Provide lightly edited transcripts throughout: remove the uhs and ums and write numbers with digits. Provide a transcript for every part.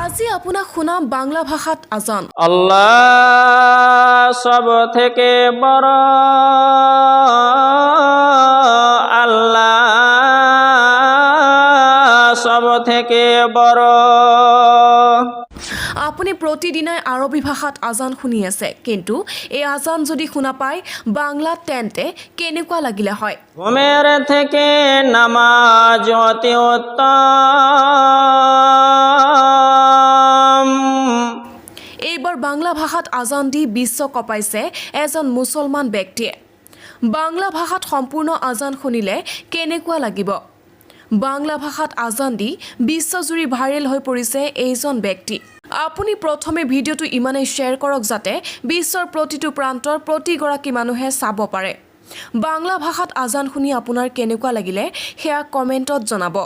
আজি আপোনাক শুনাম বাংলা ভাষাত আজান। আল্লাহ সব থেকে বড়, আল্লাহ সব থেকে বড়। আপুনি প্ৰতিদিনাই আৰবী ভাষাত আজান শুনি আছে, কিন্তু এই আজান যদি শুনা পায় বাংলাত তেন্তে কেনেকুৱা লাগিলে হয়? ঘুমের থেকে নামাজ অতি উত্তম। এইবাৰ বাংলা ভাষাত আজান দি বিশ্ব কঁপাইছে এজন মুছলমান ব্যক্তিয়ে। বাংলা ভাষাত সম্পূৰ্ণ আজান শুনিলে কেনেকুৱা লাগিব? বাংলা ভাষাত আজান দি বিশ্বজুৰি ভাইৰেল হৈ পৰিছে এইজন ব্যক্তি। আপুনি প্ৰথমে ভিডিঅ'টো ইমানেই শ্বেয়াৰ কৰক যাতে বিশ্বৰ প্ৰতিটো প্ৰান্তৰ প্ৰতিগৰাকী মানুহে চাব পাৰে। বাংলা ভাষাত আজান শুনি আপোনাৰ কেনেকুৱা লাগিলে সেয়া কমেণ্টত জনাব।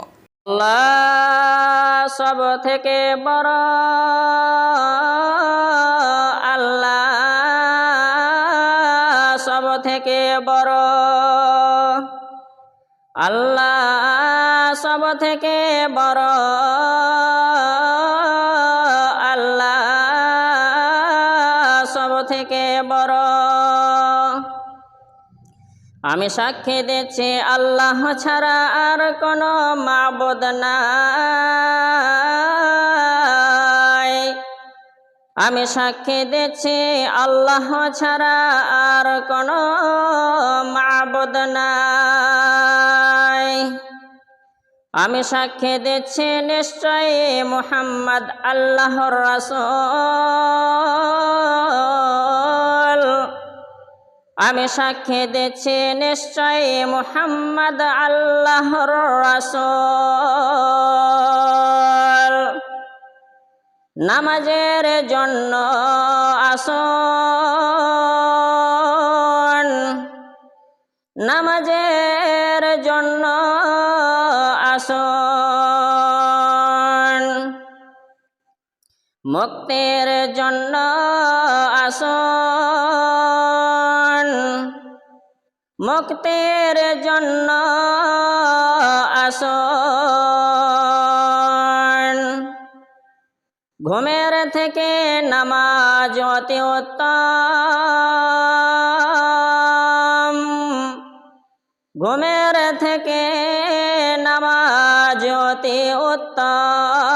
আল্লাহ সব থেকে বড়, আল্লাহ সব থেকে বড়, আল্লাহ সব থেকে বড়, আল্লাহ সব থেকে বড়। আমি সাক্ষী দিচ্ছি আল্লাহ ছাড়া আর কোনো মাবুদ নাই। আমি সাক্ষী দিচ্ছি আল্লাহ ছাড়া আর কোনো মাবুদ নাই। আমি সাক্ষী দিচ্ছি নিশ্চয়ই মুহাম্মদ আল্লাহর রাসূল। আমি সাক্ষী দিচ্ছি নিশ্চয়ই মুহাম্মদ আল্লাহর রাসূল। নামাজের জন্য আসুন, নামাজের জন্য আসুন, মুক্তির জন্য আসুন, মুক্তির জন্য আসুন। ঘুমের থেকে নামাজ অতি উত্তম। ঘুমের থেকে নামাজ অতি উত্তম।